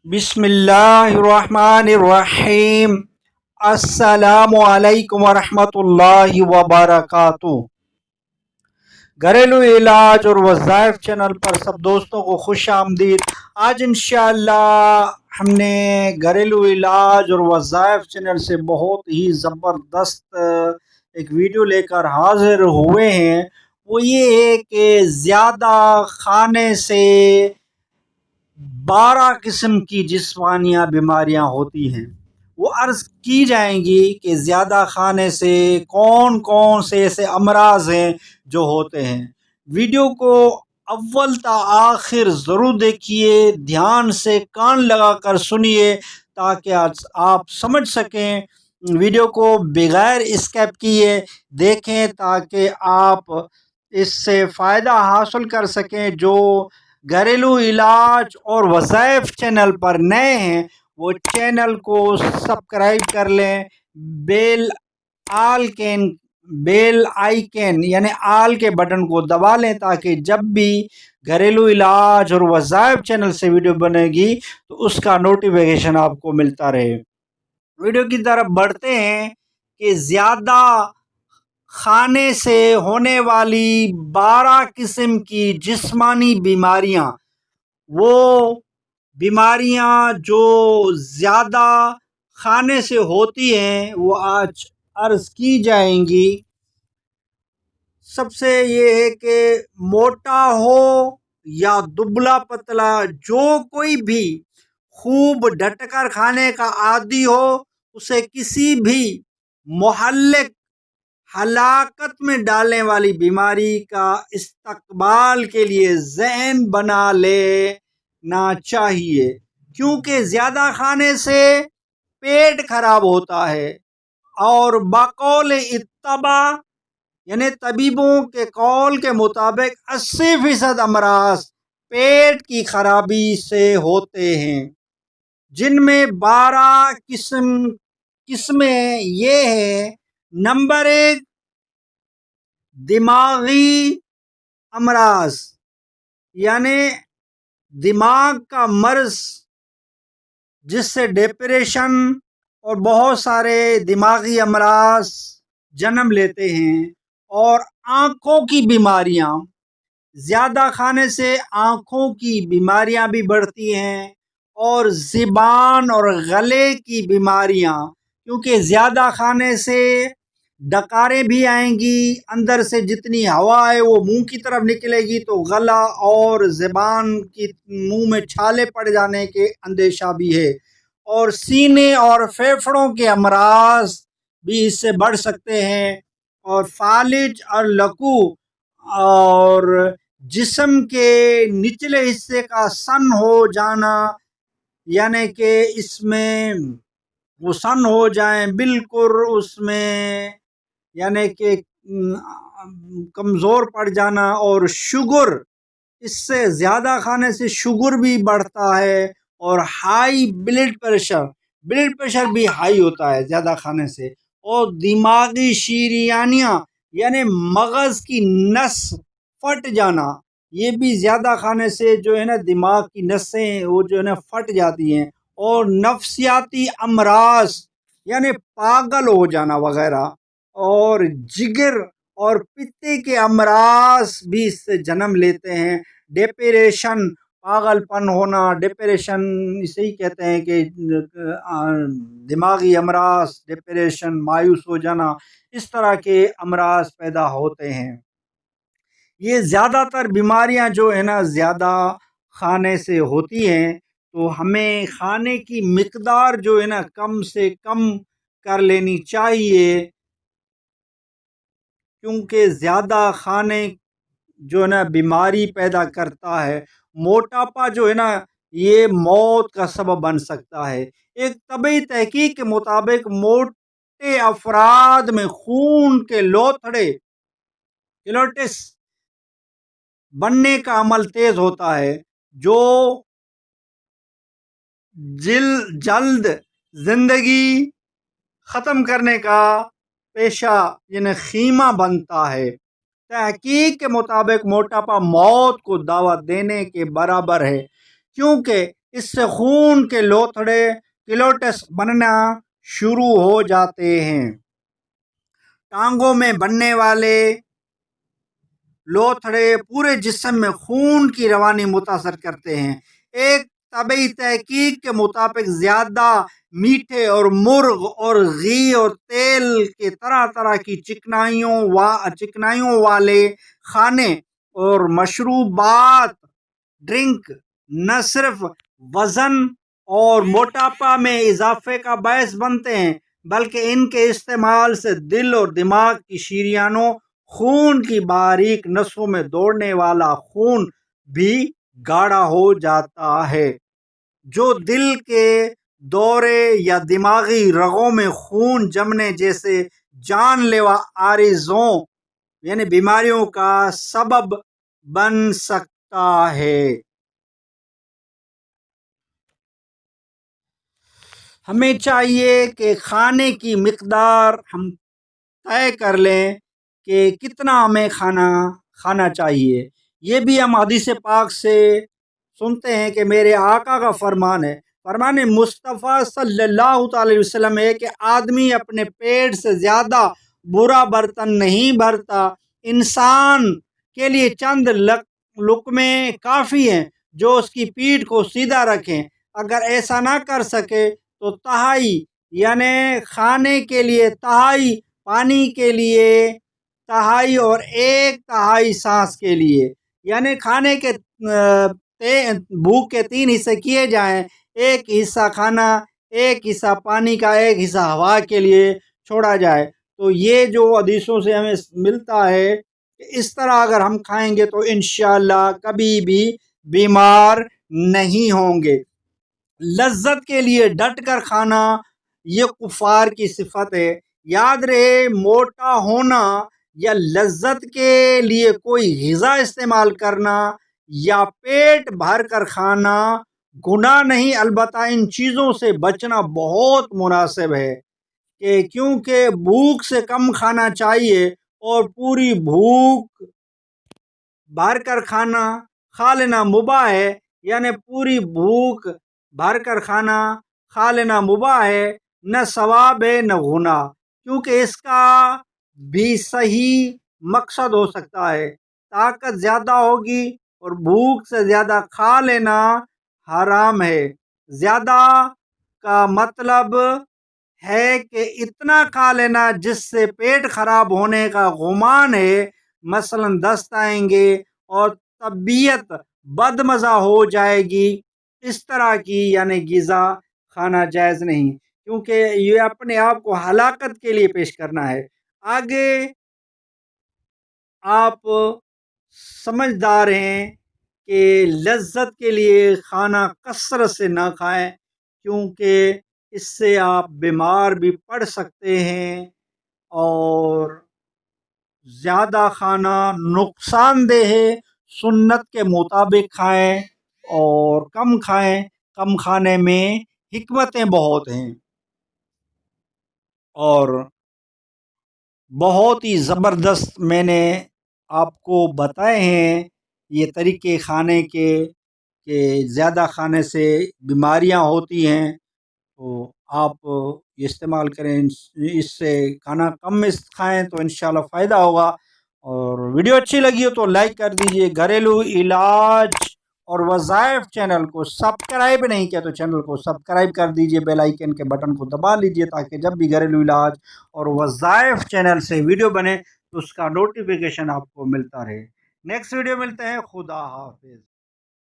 بسم اللہ الرحمن الرحیم۔ السلام علیکم ورحمۃ اللہ وبرکاتہ۔ گھریلو علاج اور وظائف چینل پر سب دوستوں کو خوش آمدید۔ آج انشاءاللہ ہم نے گھریلو علاج اور وظائف چینل سے بہت ہی زبردست ایک ویڈیو لے کر حاضر ہوئے ہیں۔ وہ یہ ہے کہ زیادہ کھانے سے 12 قسم کی جسمانیہ بیماریاں ہوتی ہیں۔ وہ عرض کی جائیں گی کہ زیادہ کھانے سے کون کون سے ایسے امراض ہیں جو ہوتے ہیں۔ ویڈیو کو اول تا آخر ضرور دیکھیے، دھیان سے کان لگا کر سنیے تاکہ آپ سمجھ سکیں۔ ویڈیو کو بغیر اسکپ کیے دیکھیں تاکہ آپ اس سے فائدہ حاصل کر سکیں۔ جو گھریلو علاج اور وظائف چینل پر نئے ہیں وہ چینل کو سبسکرائب کر لیں، بیل آئیکن یعنی آل کے بٹن کو دبا لیں تاکہ جب بھی گھریلو علاج اور وظائف چینل سے ویڈیو بنے گی تو اس کا نوٹیفیکیشن آپ کو ملتا رہے۔ ویڈیو کی طرف بڑھتے ہیں کہ زیادہ کھانے سے ہونے والی 12 قسم کی جسمانی بیماریاں، وہ بیماریاں جو زیادہ کھانے سے ہوتی ہیں وہ آج عرض کی جائیں گی۔ سب سے یہ ہے کہ موٹا ہو یا دبلا پتلا، جو کوئی بھی خوب ڈٹ کر کھانے کا عادی ہو، اسے کسی بھی مہلک ہلاکت میں ڈالنے والی بیماری کا استقبال کے لیے ذہن بنا لینا چاہیے، کیونکہ زیادہ کھانے سے پیٹ خراب ہوتا ہے اور بقول اتباع یعنی طبیبوں کے قول کے مطابق 80% امراض پیٹ کی خرابی سے ہوتے ہیں، جن میں 12 قسمیں یہ ہیں۔ نمبر 1، دماغی امراض یعنی دماغ کا مرض، جس سے ڈپریشن اور بہت سارے دماغی امراض جنم لیتے ہیں۔ اور آنکھوں کی بیماریاں، زیادہ کھانے سے آنکھوں کی بیماریاں بھی بڑھتی ہیں، اور زبان اور گلے کی بیماریاں، کیونکہ زیادہ کھانے سے ڈکاریں بھی آئیں گی، اندر سے جتنی ہوا ہے وہ منہ کی طرف نکلے گی تو گلا اور زبان کی منہ میں چھالے پڑ جانے کے اندیشہ بھی ہے، اور سینے اور پھیپھڑوں کے امراض بھی اس سے بڑھ سکتے ہیں، اور فالج اور لکو اور جسم کے نچلے حصے کا سن ہو جانا، یعنی کہ اس میں وہ سن ہو جائیں بالکل، اس میں یعنی کہ کمزور پڑ جانا، اور شوگر، اس سے زیادہ کھانے سے شوگر بھی بڑھتا ہے، اور ہائی بلڈ پریشر بھی ہائی ہوتا ہے زیادہ کھانے سے، اور دماغی شریانیاں یعنی مغز کی نس پھٹ جانا، یہ بھی زیادہ کھانے سے جو ہے نا دماغ کی نسیں وہ جو ہے نا پھٹ جاتی ہیں، اور نفسیاتی امراض یعنی پاگل ہو جانا وغیرہ، اور جگر اور پتے کے امراض بھی اس سے جنم لیتے ہیں۔ ڈپریشن، پاگل پن ہونا، ڈپریشن اسے ہی کہتے ہیں کہ دماغی امراض، ڈپریشن، مایوس ہو جانا، اس طرح کے امراض پیدا ہوتے ہیں۔ یہ زیادہ تر بیماریاں جو ہے نا زیادہ کھانے سے ہوتی ہیں، تو ہمیں کھانے کی مقدار جو ہے نا کم سے کم کر لینی چاہیے، کیونکہ زیادہ کھانے جو ہے نا بیماری پیدا کرتا ہے۔ موٹاپا جو ہے نا یہ موت کا سبب بن سکتا ہے۔ ایک طبی تحقیق کے مطابق موٹے افراد میں خون کے لوتھڑے کیلوٹس بننے کا عمل تیز ہوتا ہے، جو جلد زندگی ختم کرنے کا پیشہ یعنی خیمہ بنتا ہے۔ تحقیق کے مطابق موٹاپا موت کو دعوت دینے کے برابر ہے، کیونکہ اس سے خون کے لوتھڑے کلوٹس بننا شروع ہو جاتے ہیں۔ ٹانگوں میں بننے والے لوتھڑے پورے جسم میں خون کی روانی متاثر کرتے ہیں۔ ایک طبی تحقیق کے مطابق زیادہ میٹھے اور مرغ اور گھی اور تیل کے طرح طرح کی چکنائیوں والے کھانے اور مشروبات ڈرنک نہ صرف وزن اور موٹاپا میں اضافے کا باعث بنتے ہیں بلکہ ان کے استعمال سے دل اور دماغ کی شریانوں، خون کی باریک نسوں میں دوڑنے والا خون بھی گاڑھا ہو جاتا ہے، جو دل کے دورے یا دماغی رگوں میں خون جمنے جیسے جان لیوا عارضوں یعنی بیماریوں کا سبب بن سکتا ہے۔ ہمیں چاہیے کہ کھانے کی مقدار ہم طے کر لیں کہ کتنا ہمیں کھانا چاہیے۔ یہ بھی ہم حدیث پاک سے سنتے ہیں کہ میرے آقا کا فرمان ہے، فرمان مصطفیٰ صلی اللہ تعالی وسلم ہے کہ آدمی اپنے پیٹ سے زیادہ برا برتن نہیں بھرتا۔ انسان کے لیے چند لقمے کافی ہیں جو اس کی پیٹھ کو سیدھا رکھیں۔ اگر ایسا نہ کر سکے تو تہائی یعنی کھانے کے لیے تہائی، پانی کے لیے تہائی اور ایک تہائی سانس کے لیے، یعنی کھانے کے بھوک کے 3 حصے کیے جائیں، ایک حصہ کھانا، ایک حصہ پانی کا، ایک حصہ ہوا کے لیے چھوڑا جائے۔ تو یہ جو حدیثوں سے ہمیں ملتا ہے کہ اس طرح اگر ہم کھائیں گے تو انشاءاللہ کبھی بھی بیمار نہیں ہوں گے۔ لذت کے لیے ڈٹ کر کھانا یہ کفار کی صفت ہے۔ یاد رہے، موٹا ہونا یا لذت کے لیے کوئی غذا استعمال کرنا یا پیٹ بھر کر کھانا گناہ نہیں، البتہ ان چیزوں سے بچنا بہت مناسب ہے کہ کیونکہ بھوک سے کم کھانا چاہیے اور پوری بھوک بھر کر کھا لینا مباح ہے، یعنی پوری بھوک بھر کر کھا لینا مباح ہے، نہ ثواب ہے نہ گناہ، کیونکہ اس کا بھی صحیح مقصد ہو سکتا ہے۔ طاقت زیادہ ہوگی اور بھوک سے زیادہ کھا لینا حرام ہے۔ زیادہ کا مطلب ہے کہ اتنا کھا لینا جس سے پیٹ خراب ہونے کا گمان ہے، مثلا دست آئیں گے اور طبیعت بدمزہ ہو جائے گی، اس طرح کی یعنی غذا کھانا جائز نہیں، کیونکہ یہ اپنے آپ کو ہلاکت کے لیے پیش کرنا ہے۔ آگے آپ سمجھدار ہیں کہ لذت کے لیے کھانا کثرت سے نہ کھائیں، کیونکہ اس سے آپ بیمار بھی پڑ سکتے ہیں، اور زیادہ کھانا نقصان دہ ہے۔ سنت کے مطابق کھائیں اور کم کھائیں، کم کھانے میں حکمتیں بہت ہیں اور بہت ہی زبردست میں نے آپ کو بتائے ہیں یہ طریقے کھانے کے کہ زیادہ کھانے سے بیماریاں ہوتی ہیں، تو آپ یہ استعمال کریں، اس سے کھانا کم کھائیں تو انشاءاللہ فائدہ ہوگا۔ اور ویڈیو اچھی لگی ہو تو لائک کر دیجئے۔ گھریلو علاج اور وظائف چینل کو سبسکرائب نہیں کیا تو چینل کو سبسکرائب کر دیجئے، بیل آئیکن کے بٹن کو دبا لیجئے تاکہ جب بھی گھریلو علاج اور وظائف چینل سے ویڈیو بنے تو اس کا نوٹیفیکیشن آپ کو ملتا رہے۔ نیکسٹ ویڈیو ملتے ہیں، خدا حافظ۔